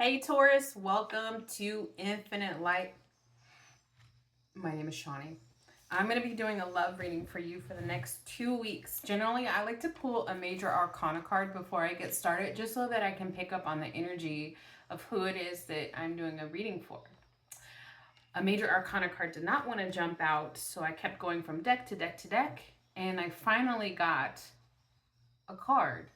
Hey Taurus, welcome to Infinite Light. My name is Shawnee. I'm going to be doing a love reading for you for the next 2 weeks. Generally, I like to pull a major arcana card before I get started, just so that I can pick up on the energy of who it is that I'm doing a reading for. A major arcana card did not want to jump out, so I kept going from deck to deck to deck, and I finally got a card,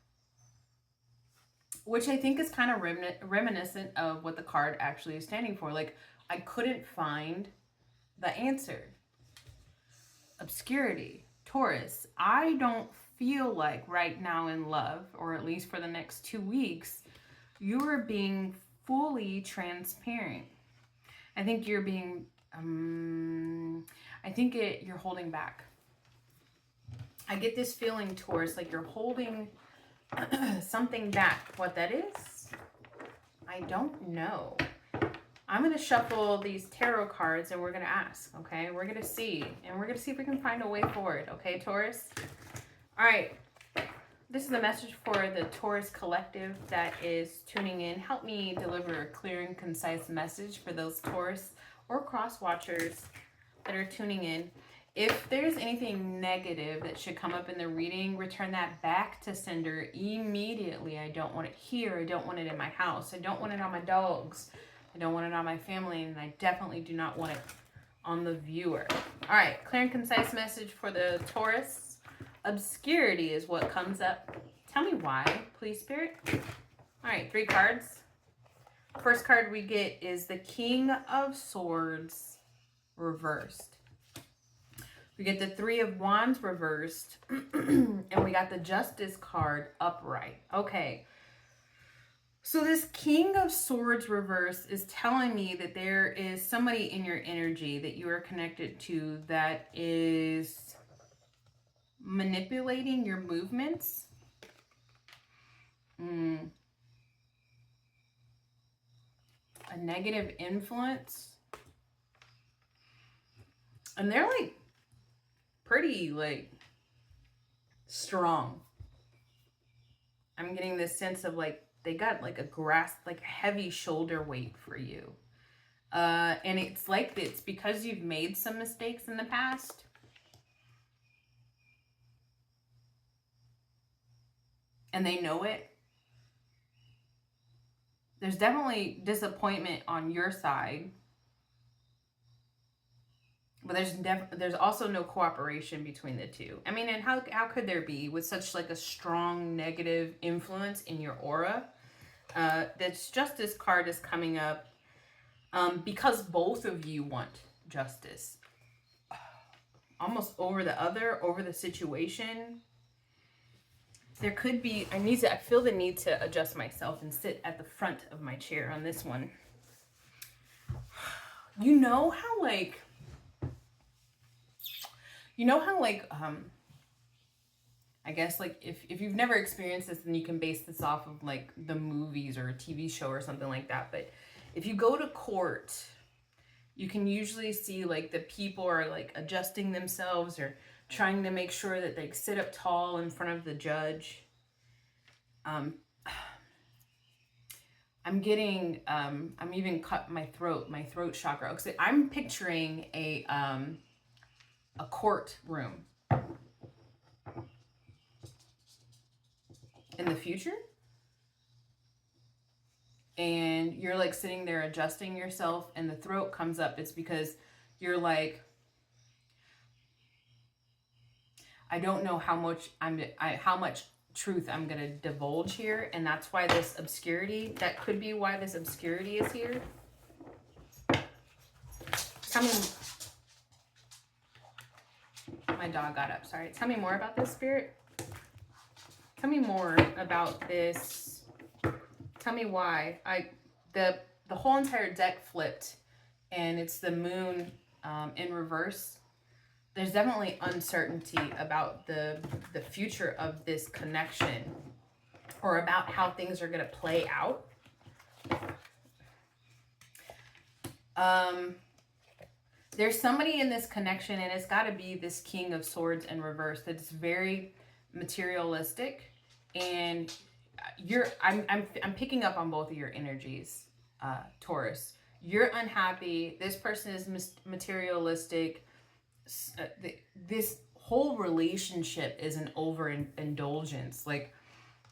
which I think is kind of reminiscent of what the card actually is standing for. Like, I couldn't find the answer. Obscurity. Taurus, I don't feel like right now in love, or at least for the next 2 weeks, you are being fully transparent. I think you're being, you're holding back. I get this feeling, Taurus, like you're holding something back. What that is, I don't know. I'm going to shuffle these tarot cards and we're going to ask, okay? We're going to see, and we're going to see if we can find a way forward, okay, Taurus? All right. This is a message for the Taurus collective that is tuning in. Help me deliver a clear and concise message for those Taurus or cross watchers that are tuning in. If there's anything negative that should come up in the reading, return that back to sender immediately. I don't want it here. I don't want it in my house. I don't want it on my dogs. I don't want it on my family, and I definitely do not want it on the viewer. All right, clear and concise message for the Taurus. Obscurity is what comes up. Tell me why, please, Spirit. All right, 3 cards. First card we get is the King of Swords reversed. We get the 3 of Wands reversed, and we got the Justice card upright. Okay. So this King of Swords reverse is telling me that there is somebody in your energy that you are connected to that is manipulating your movements. A negative influence. And they're like pretty like strong. I'm getting this sense of like they got like a heavy shoulder weight for you. And it's like it's because you've made some mistakes in the past. And they know it. There's definitely disappointment on your side. But there's also no cooperation between the two. I mean, and how could there be with such like a strong negative influence in your aura? This Justice card is coming up because both of you want justice. Almost over the situation. There could be, I feel the need to adjust myself and sit at the front of my chair on this one. You know how like, I guess like if you've never experienced this, then you can base this off of like the movies or a TV show or something like that. But if you go to court, you can usually see like the people are like adjusting themselves or trying to make sure that they sit up tall in front of the judge. I'm even cut my throat chakra. So I'm picturing a courtroom in the future, and you're like sitting there adjusting yourself and the throat comes up. It's because you're like, I don't know how much truth I'm gonna divulge here, and that's why this obscurity, that could be why this obscurity is here. Tell me, my dog got up, sorry. Tell me more about this, Spirit. Tell me more about this. Tell me why. The whole entire deck flipped, and it's the moon in reverse. There's definitely uncertainty about the future of this connection, or about how things are going to play out. There's somebody in this connection, and it's got to be this King of Swords in reverse that's very materialistic, and I'm picking up on both of your energies. Taurus. You're unhappy. This person is materialistic. This whole relationship is an overindulgence. Like,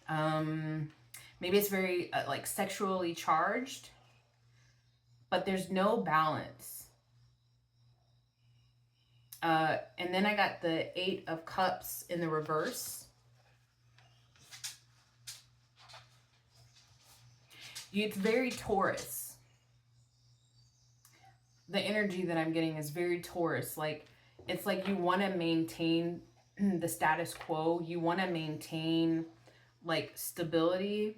maybe it's very like sexually charged, but there's no balance. And then I got the 8 of Cups in the reverse. It's very Taurus. The energy that I'm getting is very Taurus. Like, it's like you want to maintain the status quo. You want to maintain like stability.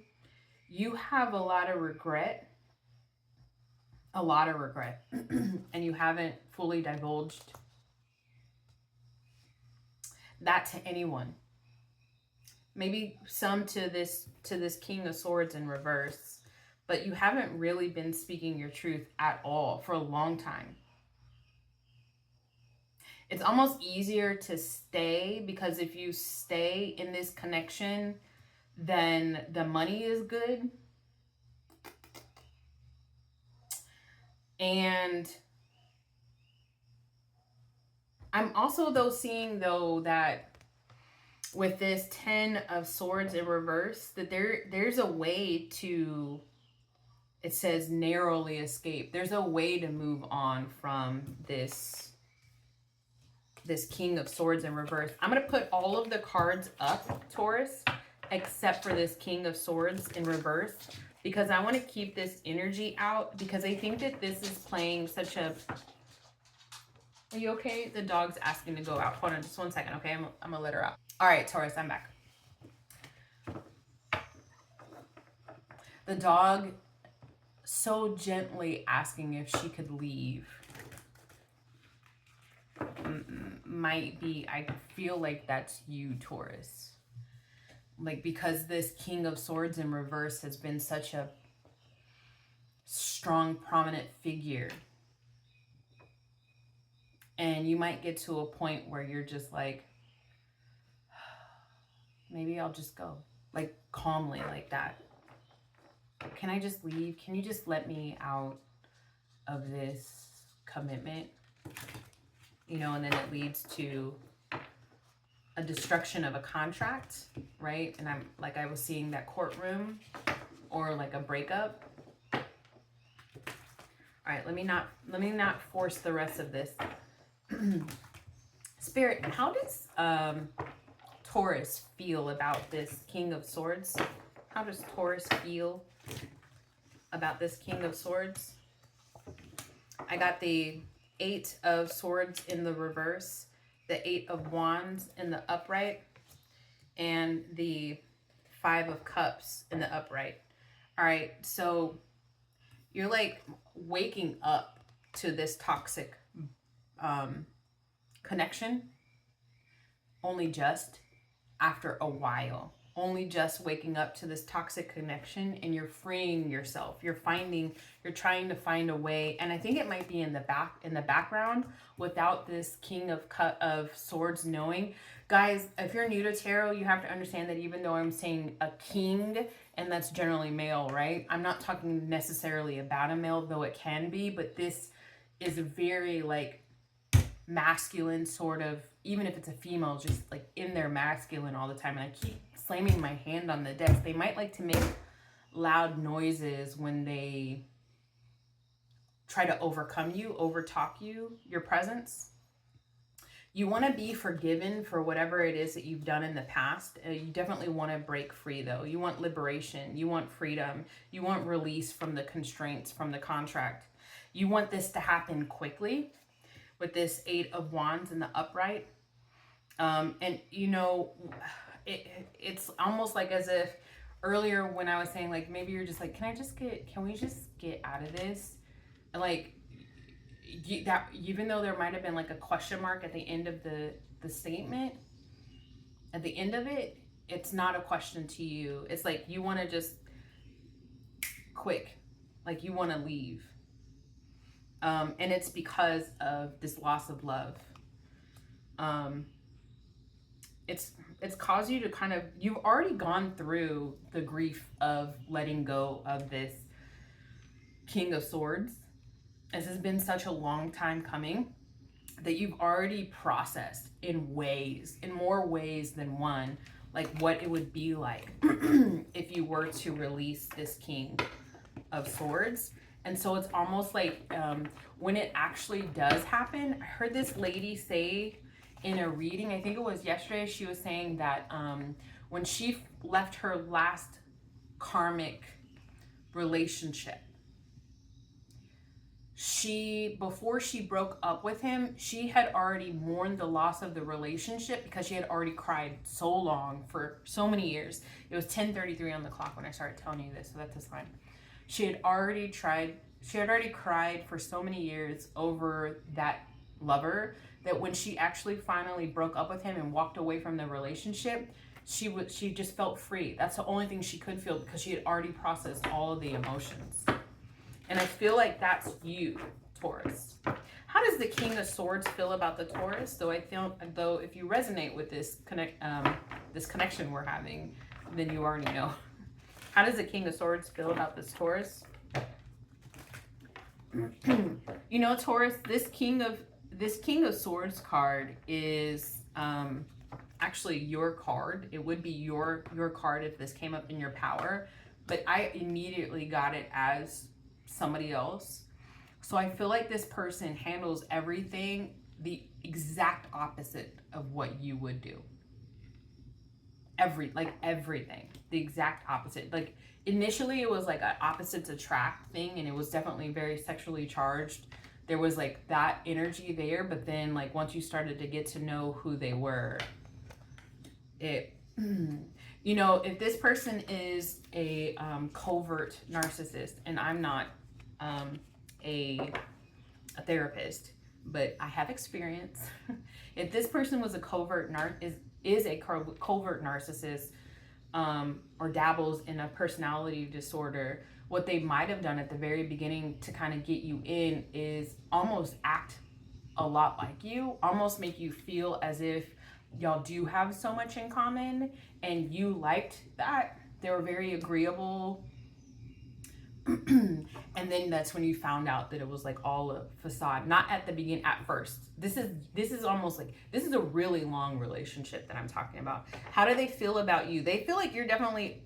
You have a lot of regret. A lot of regret. And you haven't fully divulged that to anyone. Maybe some to this King of Swords in reverse, but you haven't really been speaking your truth at all for a long time. It's almost easier to stay, because if you stay in this connection, then the money is good. And I'm also though seeing though that with this 10 of Swords in reverse, that there's a way to, it says narrowly escape. There's a way to move on from this King of Swords in reverse. I'm going to put all of the cards up, Taurus, except for this King of Swords in reverse, because I want to keep this energy out, because I think that this is playing such a... Are you okay? The dog's asking to go out. Hold on just 1 second, okay? I'm going to let her out. All right, Taurus, I'm back. The dog so gently asking if she could leave. Might be, I feel like that's you, Taurus. Like, because this King of Swords in reverse has been such a strong, prominent figure. And you might get to a point where you're just like, maybe I'll just go. Like, calmly, like that. Can I just leave? Can you just let me out of this commitment? You know, and then it leads to a destruction of a contract, right? And I'm like, I was seeing that courtroom or like a breakup. All right, let me not force the rest of this. Spirit, how does Taurus feel about this King of Swords? How does Taurus feel about this King of Swords? I got the 8 of Swords in the reverse, the 8 of Wands in the upright, and the 5 of Cups in the upright. All right, so you're like waking up to this toxic connection only just after a while. Only just waking up to this toxic connection, and you're freeing yourself. You're trying to find a way, and I think it might be in the background without this King of Swords knowing. Guys, if you're new to tarot, you have to understand that even though I'm saying a king, and that's generally male, right? I'm not talking necessarily about a male, though it can be, but this is a very like masculine sort of, even if it's a female, just like in their masculine all the time. And I keep slamming my hand on the decks. They might like to make loud noises when they try to overcome you, overtalk you, your presence. You want to be forgiven for whatever it is that you've done in the past. You definitely want to break free, though. You want liberation. You want freedom. You want release from the constraints, from the contract. You want this to happen quickly with this 8 of Wands in the upright. And, you know, it's almost like as if earlier when I was saying, like, maybe you're just like, can we just get out of this? And like, that, even though there might have been like a question mark at the end of the statement, at the end of it, it's not a question to you. It's like, you want to just quick, like you want to leave. And it's because of this loss of love. It's caused you to kind of, you've already gone through the grief of letting go of this King of Swords. This has been such a long time coming that you've already processed in more ways than one, like what it would be like if you were to release this King of Swords. And so it's almost like when it actually does happen, I heard this lady say in a reading, I think it was yesterday, she was saying that when she left her last karmic relationship, before she broke up with him, she had already mourned the loss of the relationship because she had already cried so long for so many years. It was 10:33 on the clock when I started telling you this, so that's a sign. She had already cried for so many years over that lover that when she actually finally broke up with him and walked away from the relationship, she just felt free. That's the only thing she could feel because she had already processed all of the emotions. And I feel like that's you, Taurus. How does the King of Swords feel about the Taurus? Though if you resonate with this connection we're having, then you already know. How does the King of Swords feel about this Taurus? You know, Taurus, this King of Swords card is actually your card. It would be your card if this came up in your power, but I immediately got it as somebody else. So I feel like this person handles everything the exact opposite of what you would do. Everything, the exact opposite. Like initially it was like an opposites attract thing, and it was definitely very sexually charged. There was like that energy there, but then like once you started to get to know who they were, you know, if this person is a covert narcissist, and I'm not a therapist, but I have experience. If this person was a covert is a covert narcissist, or dabbles in a personality disorder, what they might have done at the very beginning to kind of get you in is almost act a lot like you, almost make you feel as if y'all do have so much in common, and you liked that. They were very agreeable. And then that's when you found out that it was like all a facade. Not at the beginning, at first. This is almost like, this is a really long relationship that I'm talking about. How do they feel about you? They feel like you're definitely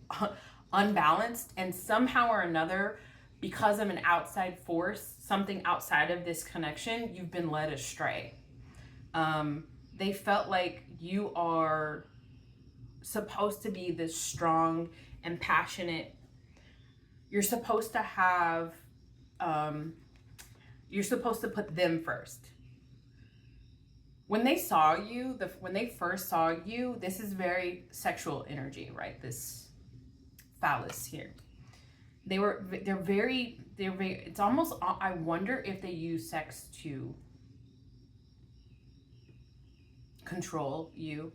unbalanced, and somehow or another, because of an outside force, something outside of this connection, you've been led astray. They felt like you are supposed to be this strong and passionate. You're supposed to have, you're supposed to put them first. When they saw you, when they first saw you, this is very sexual energy, right? This phallus here. They're very, it's almost, I wonder if they use sex to control you.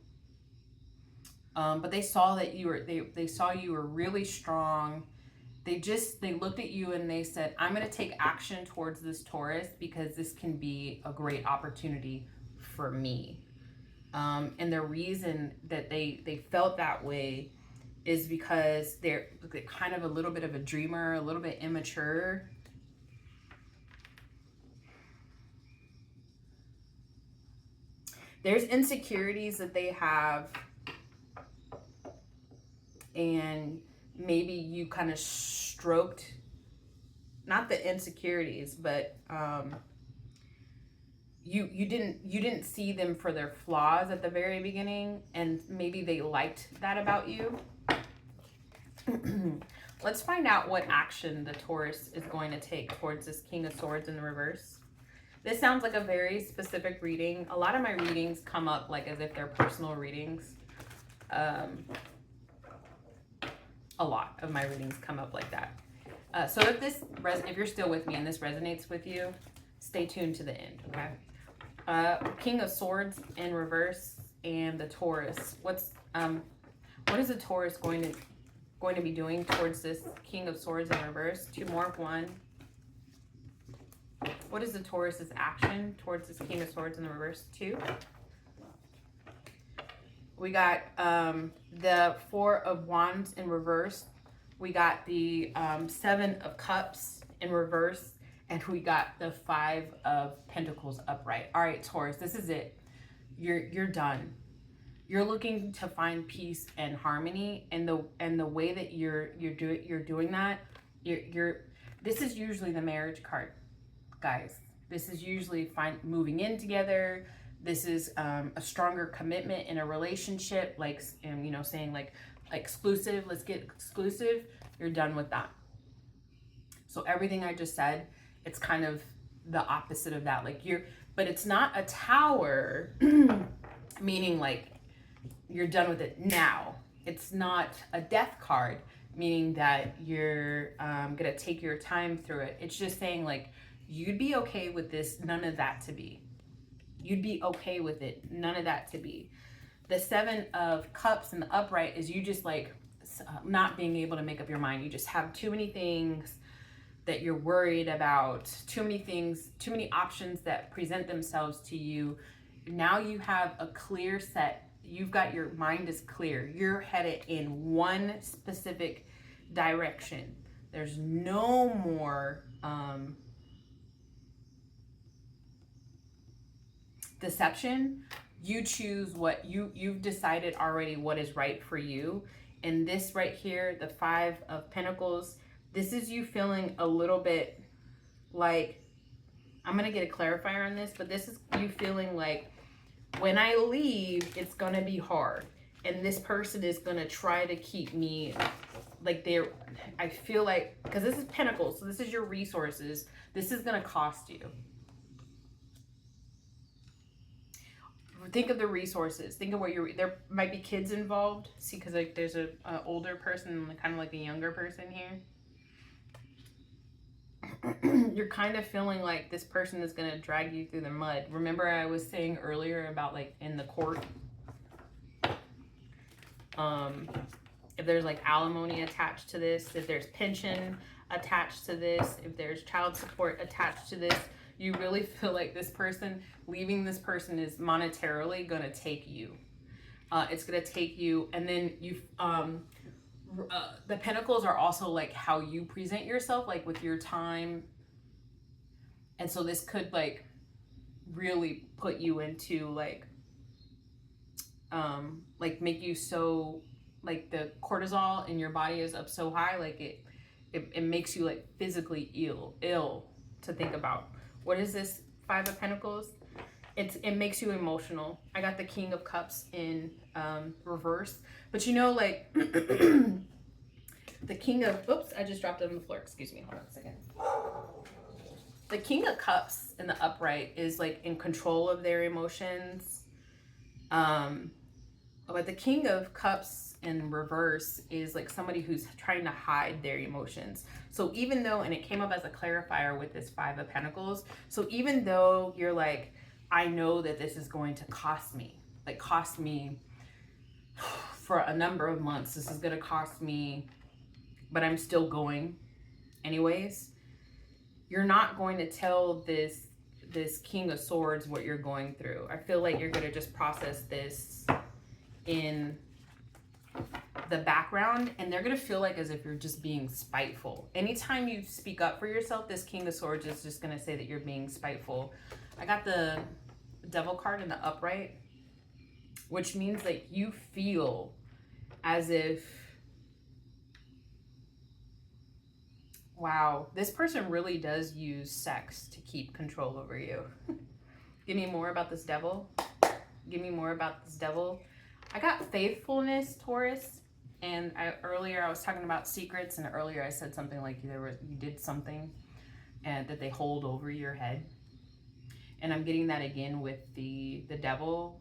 But they saw that you were, they saw you were really strong. They looked at you and they said, I'm going to take action towards this Taurus because this can be a great opportunity for me. And the reason that they felt that way is because they're kind of a little bit of a dreamer, a little bit immature. There's insecurities that they have, and maybe you kind of stroked, not the insecurities, but you didn't see them for their flaws at the very beginning, and maybe they liked that about you. Let's find out what action the Taurus is going to take towards this King of Swords in the reverse. This sounds like a very specific reading. A lot of my readings come up like as if they're personal readings. A lot of my readings come up like that. So if you're still with me and this resonates with you, stay tuned to the end, okay? King of Swords in reverse and the Taurus. What is the Taurus going to be doing towards this King of Swords in reverse? 2 more, 1. What is the Taurus's action towards this King of Swords in the reverse? 2. We got the 4 of Wands in reverse. We got the 7 of Cups in reverse, and we got the 5 of Pentacles upright. All right, Taurus, this is it. You're done. You're looking to find peace and harmony, and the way that you're doing that, this is usually the marriage card, guys. This is usually moving in together. This is a stronger commitment in a relationship, like, you know, saying like exclusive, let's get exclusive. You're done with that. So everything I just said, it's kind of the opposite of that. Like but it's not a Tower, meaning like you're done with it now. It's not a Death card, meaning that you're gonna take your time through it. It's just saying like, you'd be okay with this, none of that to be. You'd be okay with it, none of that to be. The 7 of Cups in the upright is you just like not being able to make up your mind. You just have too many things that you're worried about, too many things, too many options that present themselves to you. Now you have a clear set. You've got, your mind is clear. You're headed in one specific direction. There's no more deception. You choose what you've decided already what is right for you. And this right here, the 5 of Pentacles, this is you feeling a little bit like, I'm going to get a clarifier on this, but this is you feeling like, when I leave, it's going to be hard. And this person is going to try to keep me like I feel like, because this is Pentacles, so this is your resources. This is going to cost you. Think of the resources. Think of what there might be kids involved. See, because like there's a older person and kind of like a younger person here. You're kind of feeling like this person is going to drag you through the mud. Remember I was saying earlier about like in the court, if there's like alimony attached to this, if there's pension attached to this, if there's child support attached to this, you really feel like this person, leaving this person is monetarily going to take you. It's going to take you, and then you the Pentacles are also like how you present yourself, like with your time. And so this could like really put you into like make you so, like the cortisol in your body is up so high, like it makes you like physically ill to think about. What is this 5 of Pentacles? It makes you emotional. I got the King of Cups in reverse. But you know, like, the King of, oops, I just dropped it on the floor. Excuse me, hold on a second. The King of Cups in the upright is like in control of their emotions. But the King of Cups in reverse is like somebody who's trying to hide their emotions. So even though, and it came up as a clarifier with this 5 of Pentacles, so even though you're like, I know that this is going to cost me for a number of months, this is going to cost me, but I'm still going anyways. You're not going to tell this King of Swords what you're going through. I feel like you're going to just process this in the background, and they're going to feel like as if you're just being spiteful. Anytime you speak up for yourself, this King of Swords is just going to say that you're being spiteful. I got the Devil card in the upright, which means like you feel as if, wow, this person really does use sex to keep control over you. Give me more about this Devil. Give me more about this Devil. I got faithfulness, Taurus. And earlier I was talking about secrets, and earlier I said something like you did something and that they hold over your head. And I'm getting that again with the Devil.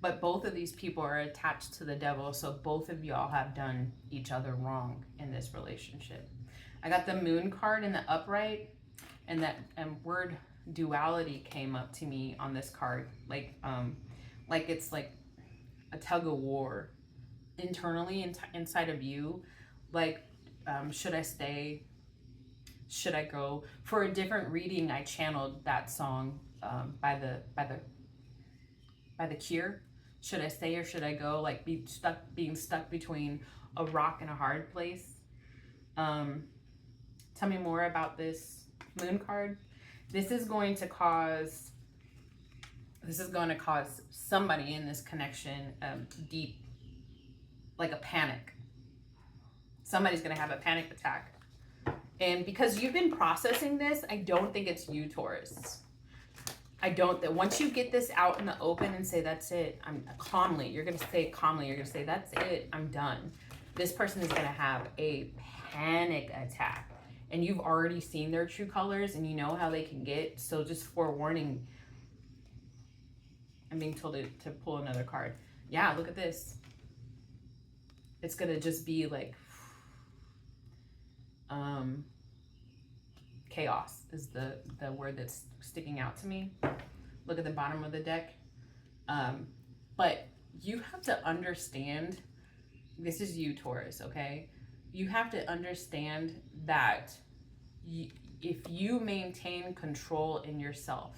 But both of these people are attached to the Devil, so both of y'all have done each other wrong in this relationship. I got the Moon card in the upright, and that word duality came up to me on this card. Like it's like a tug of war internally inside of you. Like, should I stay? Should I go? For a different reading, I channeled that song by the Cure. Should I stay or should I go? Like being stuck between a rock and a hard place. To Tell me more about this moon card. This is going to cause somebody in this connection deep, like a panic. Somebody's going to have a panic attack. And because you've been processing this, I don't think it's you, Taurus. I don't. That once you get this out in the open and say, that's it, I'm calmly, you're going to say calmly, you're going to say, that's it, I'm done. This person is going to have a panic attack. And you've already seen their true colors and you know how they can get. So just forewarning, I'm being told to pull another card. Yeah, look at this. It's going to just be like, chaos is the word that's sticking out to me. Look at the bottom of the deck. But you have to understand, this is you, Taurus, okay? You have to understand that if you maintain control in yourself,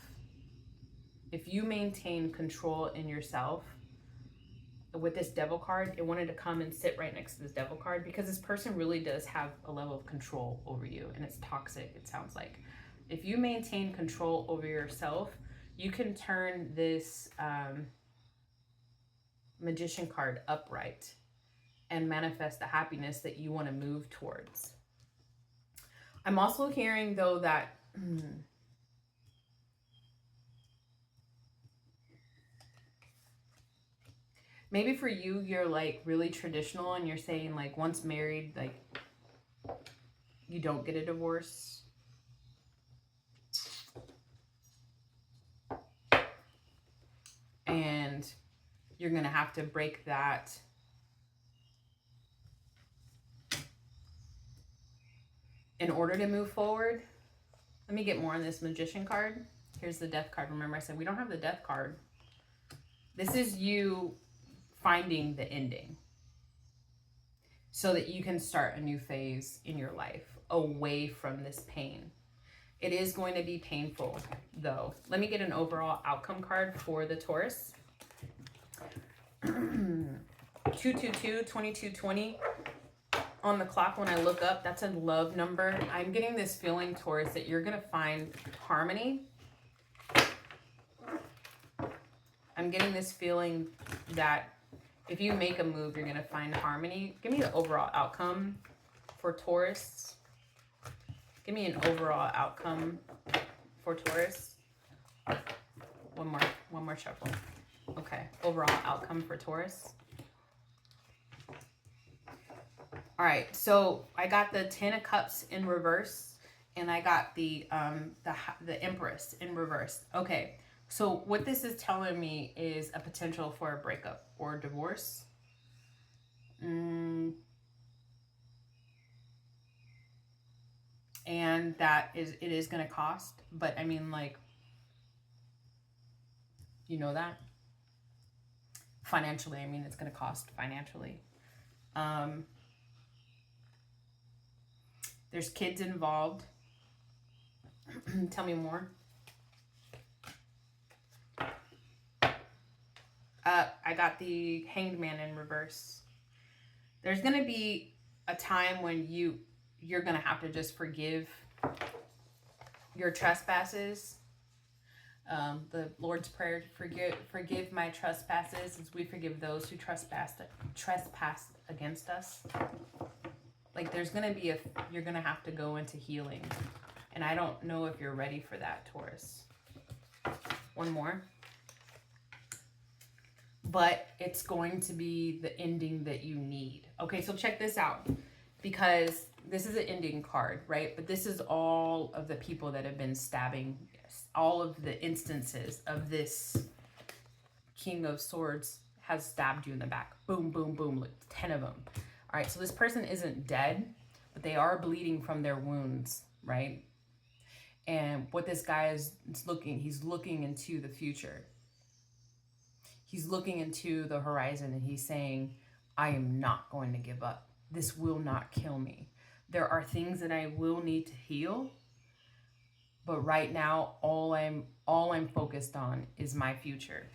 with this devil card, it wanted to come and sit right next to this devil card because this person really does have a level of control over you, and it's toxic, it sounds like. If you maintain control over yourself, you can turn this magician card upright and manifest the happiness that you want to move towards. I'm also hearing, though, that maybe for you, you're like really traditional and you're saying like once married, like you don't get a divorce. And you're going to have to break that. In order to move forward. Let me get more on this magician card. Here's the death card. Remember I said we don't have the death card. This is you finding the ending so that you can start a new phase in your life away from this pain. It is going to be painful though. Let me get an overall outcome card for the Taurus. 222, 2220 on the clock when I look up, that's a love number. I'm getting this feeling, Taurus, that you're going to find harmony. I'm getting this feeling that if you make a move, you're going to find harmony. Give me the overall outcome for Taurus. Give me an overall outcome for Taurus. One more shuffle. Okay, overall outcome for Taurus. All right, so I got the 10 of Cups in reverse, and I got the Empress in reverse. Okay, so what this is telling me is a potential for a breakup or a divorce. And that it is going to cost, but I mean, like, you know that financially, I mean, it's going to cost financially. There's kids involved. Tell me more. I got the Hanged Man in reverse. There's going to be a time when you're going to have to just forgive your trespasses. The Lord's Prayer, forgive my trespasses as we forgive those who trespass against us. Like there's going to be you're going to have to go into healing. And I don't know if you're ready for that, Taurus. One more. But it's going to be the ending that you need. Okay, so check this out. Because this is an ending card, right? But this is all of the people that have been stabbing. All of the instances of this King of Swords has stabbed you in the back. Boom, boom, boom. Like 10 of them. All right, so this person isn't dead, but they are bleeding from their wounds, right? And what this guy is looking, he's looking into the future. He's looking into the horizon and he's saying, I am not going to give up. This will not kill me. There are things that I will need to heal, but right now, all I'm focused on is my future.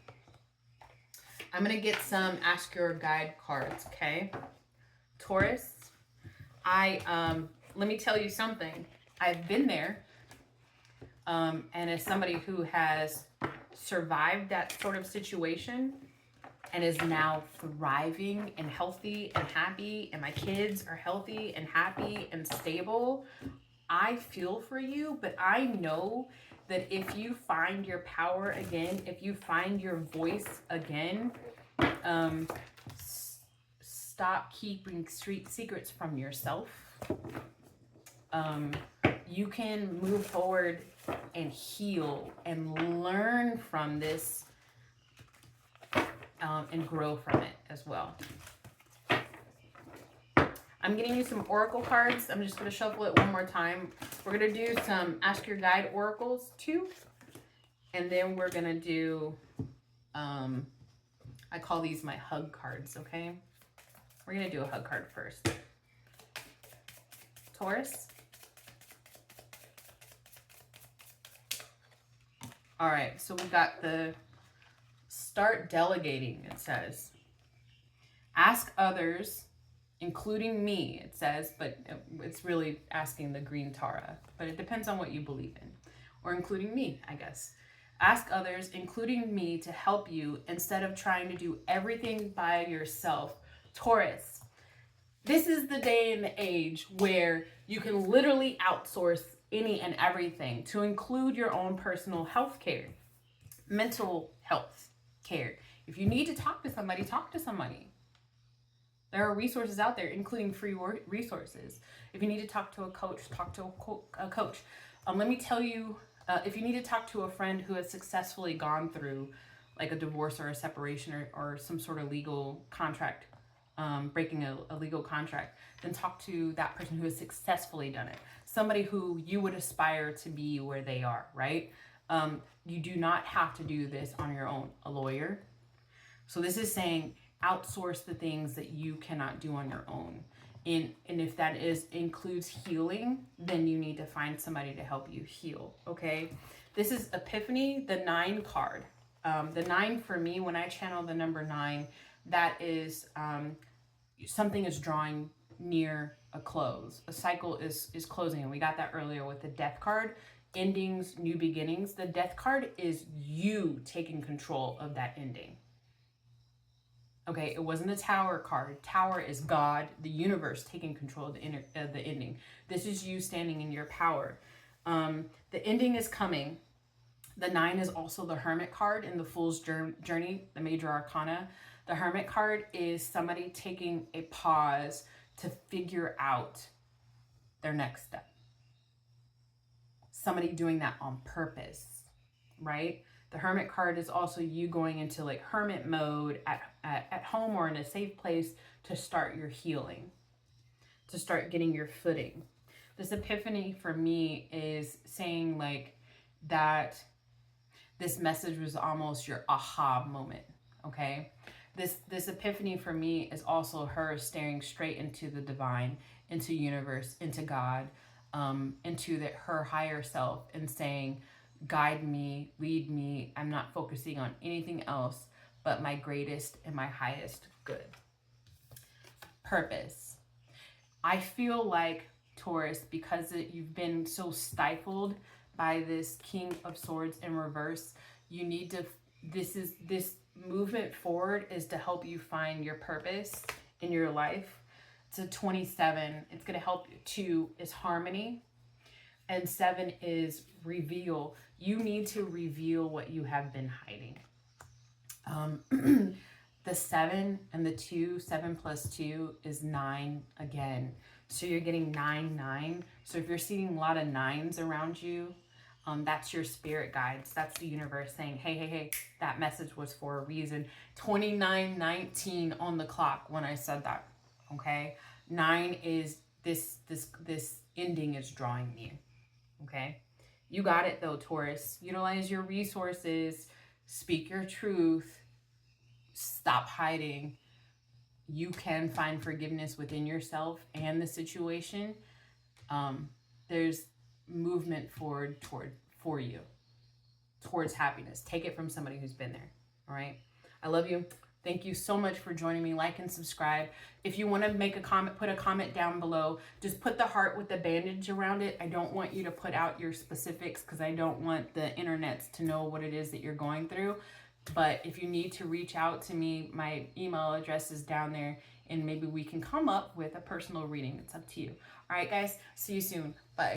I'm going to get some Ask Your Guide cards, okay? Taurus, let me tell you something. I've been there. And as somebody who has survived that sort of situation and is now thriving and healthy and happy, and my kids are healthy and happy and stable, I feel for you, but I know that if you find your power again, if you find your voice again, stop keeping street secrets from yourself. You can move forward and heal and learn from this, and grow from it as well. I'm getting you some oracle cards. I'm just going to shuffle it one more time. We're going to do some Ask Your Guide oracles too. And then we're going to do, I call these my hug cards, okay? We're going to do a hug card first. Taurus. All right, so we got the start delegating, it says. Ask others, including me, it says, but it's really asking the green Tara, but it depends on what you believe in, or including me, I guess. Ask others, including me, to help you instead of trying to do everything by yourself. Taurus, this is the day and the age where you can literally outsource any and everything, to include your own personal health care, mental health care. If you need to talk to somebody, talk to somebody. There are resources out there, including free resources. If you need to talk to a coach, talk to a coach. Let me tell you, if you need to talk to a friend who has successfully gone through like a divorce or a separation, or some sort of legal contract, breaking a legal contract, then talk to that person who has successfully done it. Somebody who you would aspire to be where they are, right? You do not have to do this on your own. A lawyer. So this is saying outsource the things that you cannot do on your own. And if that includes healing, then you need to find somebody to help you heal, okay? This is Epiphany, the 9 card. The 9 for me, when I channel the number 9, that is something is drawing near a close. A cycle is closing, and we got that earlier with the Death card. Endings, new beginnings. The Death card is you taking control of that ending. Okay, it wasn't a Tower card. Tower is God, the universe, taking control of the ending. This is you standing in your power. The ending is coming. The 9 is also the Hermit card in the Fool's Journey, the Major Arcana. The Hermit card is somebody taking a pause to figure out their next step. Somebody doing that on purpose, right? The Hermit card is also you going into like hermit mode at home or in a safe place to start your healing, to start getting your footing. This Epiphany for me is saying like that this message was almost your aha moment, okay? This Epiphany for me is also her staring straight into the divine, into universe, into God, into her higher self, and saying, guide me, lead me. I'm not focusing on anything else but my greatest and my highest good. Purpose. I feel like, Taurus, because you've been so stifled by this King of Swords in reverse, you need to, this movement forward is to help you find your purpose in your life. It's a 27. It's going to help you. 2 is harmony. And 7 is reveal. You need to reveal what you have been hiding. The 7 and the 2, 7 plus 2 is 9 again. So you're getting 9, 9. So if you're seeing a lot of 9s around you, that's your spirit guides. That's the universe saying, hey, hey, hey, that message was for a reason. 29:19 on the clock when I said that, okay? 9 is this ending is drawing near, okay? You got it though, Taurus. Utilize your resources. Speak your truth. Stop hiding. You can find forgiveness within yourself and the situation. There's movement forward for you towards happiness. Take it from somebody who's been there. All right. I love you. Thank you so much for joining me. Like and subscribe. If you want to make a comment, put a comment down below. Just put the heart with the bandage around it. I don't want you to put out your specifics because I don't want the internets to know what it is that you're going through. But if you need to reach out to me, my email address is down there, and maybe we can come up with a personal reading. It's up to you. All right, guys. See you soon. Bye.